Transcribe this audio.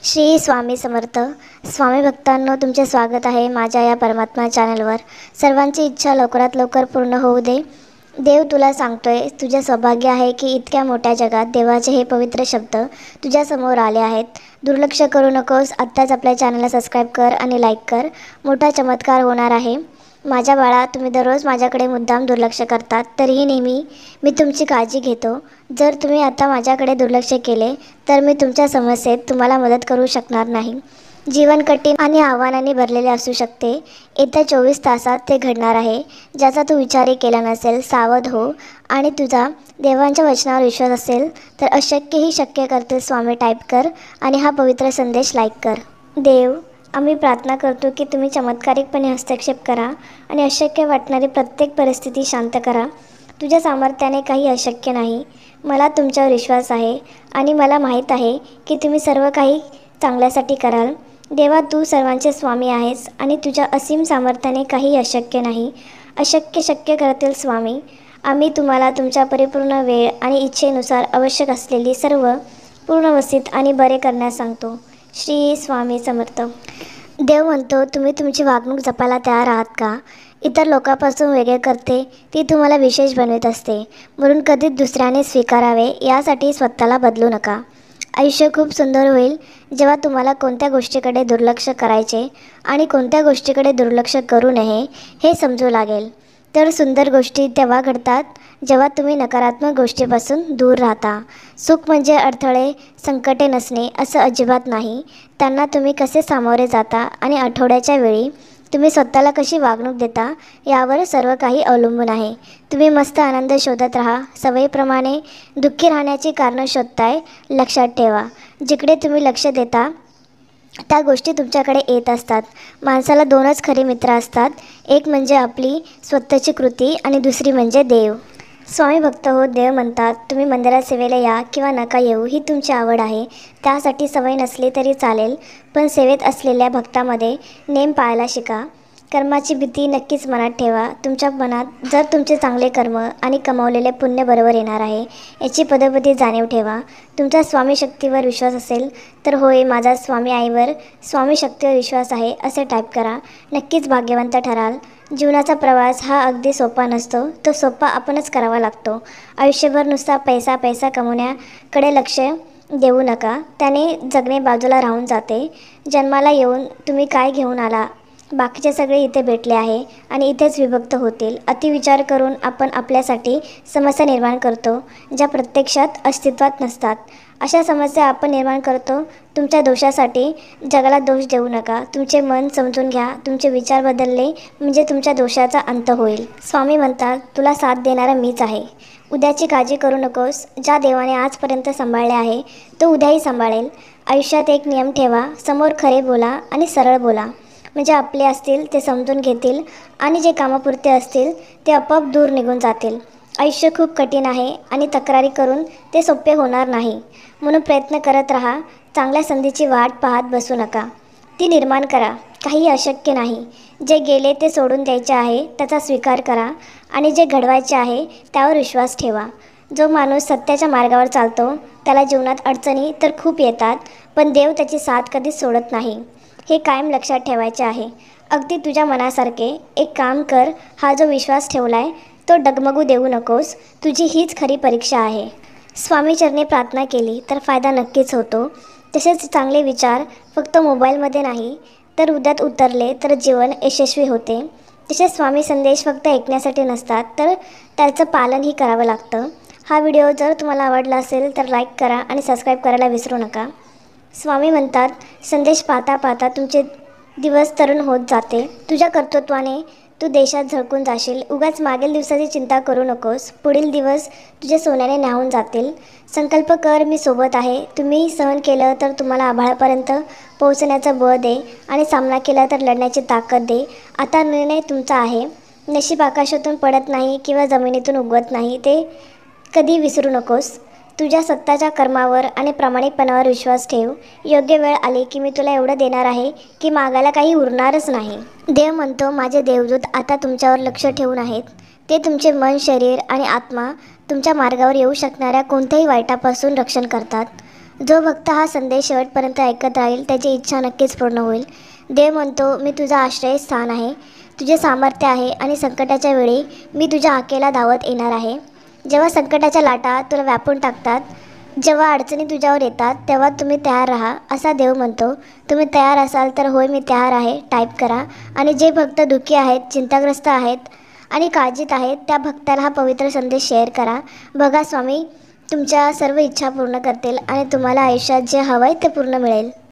श्री स्वामी समर्थ. स्वामी भक्तांनो, तुमचे स्वागत आहे माझ्या या परमात्मा चॅनलवर. सर्वांची इच्छा लवकरात लवकर पूर्ण होऊ दे. देव तुला सांगतोय, तुझे सौभाग्य आहे की इतक्या मोठ्या जगात देवाचे हे पवित्र शब्द तुझ्यासमोर आले आहेत. दुर्लक्ष करू नकोस. आत्ताच आपल्या चॅनलला सबस्क्राईब कर आणि लाईक कर. मोठा चमत्कार होणार आहे. माझ्या बाळा, तुम्ही दररोज माझ्याकडे मुद्दाम दुर्लक्ष करतात, तरीही नेहमी मी तुमची काळजी घेतो. जर तुम्ही आता माझ्याकडे दुर्लक्ष केले तर मी तुमच्या समस्येत तुम्हाला मदत करू शकणार नाही. जीवन कठीण आणि आव्हानांनी भरलेले असू शकते. येत्या 24 तासात ते घडणार आहे ज्याचा तू विचारही केला नसेल. सावध हो आणि तुझा देवांच्या वचनावर विश्वास असेल तर अशक्यही शक्य करतील स्वामी टाईप कर आणि हा पवित्र संदेश लाईक कर. देव, आम्ही प्रार्थना करतो की तुम्ही चमत्कारिकपणे हस्तक्षेप करा आणि अशक्य वाटणारी प्रत्येक परिस्थिती शांत करा. तुझ्या सामर्थ्याने काही अशक्य नाही. मला तुमच्यावर विश्वास आहे आणि मला माहीत आहे की तुम्ही सर्व काही चांगल्यासाठी कराल. देवा, तू सर्वांचे स्वामी आहेस आणि तुझ्या असीम सामर्थ्याने काही अशक्य नाही. अशक्य शक्य करतील स्वामी. आम्ही तुम्हाला तुमच्या परिपूर्ण वेळ आणि इच्छेनुसार आवश्यक असलेली सर्व पूर्णवस्थित आणि बरे करण्यास सांगतो. श्री स्वामी समर्थ. देव म्हणतो, तुम्ही तुमची वागणूक जपायला तयार आहात का? इतर लोकांपासून वेगळे करते ती तुम्हाला विशेष बनवित असते, म्हणून कधीच दुसऱ्याने स्वीकारावे यासाठी स्वतःला बदलू नका. आयुष्य खूप सुंदर होईल जेव्हा तुम्हाला कोणत्या गोष्टीकडे दुर्लक्ष करायचे आणि कोणत्या गोष्टीकडे दुर्लक्ष करू नये हे समजू लागेल. तर सुंदर गोष्टी तेव्हा घडतात जेव्हा तुम्ही नकारात्मक गोष्टीपासून दूर राहता. सुख म्हणजे अडथळे, संकटे नसणे असं अजिबात नाही. त्यांना तुम्ही कसे सामोरे जाता आणि आठवड्याच्या वेळी तुम्ही स्वतःला कशी वागणूक देता यावर सर्व काही अवलंबून आहे. तुम्ही मस्त आनंद शोधत राहा. सवयीप्रमाणे दुःखी राहण्याची कारणं शोधताय. लक्षात ठेवा, जिकडे तुम्ही लक्ष देता त्या गोष्टी तुमच्याकडे येत असतात. माणसाला दोनच खरे मित्र असतात, एक म्हणजे आपली स्वतःची कृती आणि दुसरी म्हणजे देव. स्वामी भक्त हो. देव म्हणतात, तुम्ही मंदिरात सेवेला या किंवा नका येऊ ही तुमची आवड आहे. त्यासाठी सवय नसली तरी चालेल, पण सेवेत असलेल्या भक्तामध्ये नेम पाळायला शिका. कर्माची भीती नक्कीच मनात ठेवा. तुमच्या मनात जर तुमचे चांगले कर्म आणि कमावलेले पुण्य बरोबर येणार आहे याची पदोपदी जाणीव ठेवा. तुमचा स्वामी शक्तीवर विश्वास असेल तर होय, माझा स्वामी आईवर स्वामी शक्तीवर विश्वास आहे असे टाईप करा. नक्कीच भाग्यवंत ठराल. जीवनाचा प्रवास हा अगदी सोपा नसतो, तो सोपा आपणच करावा लागतो. आयुष्यभर नुसता पैसा पैसा कमवण्याकडे लक्ष देऊ नका, त्याने जगणे बाजूला राहून जाते. जन्माला येऊन तुम्ही काय घेऊन आला? बाकीचे सगळे इथे भेटले आहे आणि इथेच विभक्त होतील. अतिविचार करून आपण आपल्यासाठी समस्या निर्माण करतो ज्या प्रत्यक्षात अस्तित्वात नसतात. अशा समस्या आपण निर्माण करतो तुमच्या दोषासाठी. जगाला दोष देऊ नका. तुमचे मन समजून घ्या. तुमचे विचार बदलले म्हणजे तुमच्या दोषाचा अंत होईल. स्वामी म्हणतात, तुला साथ देणारा मीच आहे. उद्याची काळजी करू नकोस. ज्या देवाने आजपर्यंत सांभाळले आहे तो उद्याही सांभाळेल. आयुष्यात एक नियम ठेवा, समोर खरे बोला आणि सरळ बोला. म्हणजे आपले असतील ते समजून घेतील आणि जे कामापुरते असतील ते आपोआप दूर निघून जातील. आयुष्य खूप कठीण आहे आणि तक्रारी करून ते सोपे होणार नाही. म्हणून प्रयत्न करत राहा. चांगल्या संधीची वाट पाहत बसू नका, ती निर्माण करा. काही अशक्य नाही. जे गेले ते सोडून द्यायचे आहे त्याचा स्वीकार करा आणि जे घडवायचे आहे त्यावर विश्वास ठेवा. जो माणूस सत्याच्या मार्गावर चालतो त्याला जीवनात अडचणी तर खूप येतात, पण देव त्याची साथ कधीच सोडत नाही. हे कायम लक्षात ठेवायचे आहे. अगदी तुझ्या मनासारखे एक काम कर. हा जो विश्वास ठेवलाय तो डगमगू देऊ नकोस. तुझी हीच खरी परीक्षा आहे. स्वामीचरणी प्रार्थना केली तर फायदा नक्कीच होतो. तसेच चांगले विचार फक्त मोबाईलमध्ये नाही तर हृदयात उतरले तर जीवन यशस्वी होते. तसेच स्वामी संदेश फक्त ऐकण्यासाठी नसतात तर त्याचं पालनही करावं लागतं. हा व्हिडिओ जर तुम्हाला आवडला असेल तर लाईक करा आणि सबस्क्राईब करायला विसरू नका. स्वामी म्हणतात, संदेश पाहता पाहता तुमचे दिवस तरुण होत जाते. तुझ्या कर्तृत्वाने तू देशात झळकून जाशील. उगाच मागील दिवसाची चिंता करू नकोस. पुढील दिवस तुझे सोन्याने न्हावून जातील. संकल्प कर, मी सोबत आहे. तुम्ही सहन केलं तर तुम्हाला आभाळापर्यंत पोहोचण्याचं बळ दे आणि सामना केला तर लढण्याची ताकद दे. आता निर्णय तुमचा आहे. नशीब आकाशातून पडत नाही किंवा जमिनीतून उगवत नाही, ते कधी विसरू नकोस. तुझ्या स्वतःच्या कर्मावर आणि प्रामाणिकपणावर विश्वास ठेव. योग्य वेळ आली की मी तुला एवढं देणार आहे की मागायला काही उरणारच नाही. देव म्हणतो, माझे देवदूत आता तुमच्यावर लक्ष ठेवून आहेत. ते तुमचे मन, शरीर आणि आत्मा तुमच्या मार्गावर येऊ शकणाऱ्या कोणत्याही वाईटापासून रक्षण करतात. जो भक्त हा संदेश शेवटपर्यंत ऐकत राहील त्याची इच्छा नक्कीच पूर्ण होईल. देव म्हणतो, मी तुझा आश्रयस्थान आहे, तुझे सामर्थ्य आहे आणि संकटाच्या वेळी मी तुझ्या हाकेला धावत येणार आहे. जेव्हा संकटाच्या लाटा तुला व्यापून टाकतात, जेव्हा अडचणी तुझ्यावर येतात, तेव्हा तुम्ही तयार राहा, असा देव म्हणतो. तुम्ही तयार असाल तर होय मी तयार आहे टाईप करा. आणि जे भक्त दुःखी आहेत, चिंताग्रस्त आहेत आणि काळजीत आहेत, त्या भक्ताला हा पवित्र संदेश शेअर करा. बघा, स्वामी तुमच्या सर्व इच्छा पूर्ण करतील आणि तुम्हाला आयुष्यात जे हवं आहे ते पूर्ण मिळेल.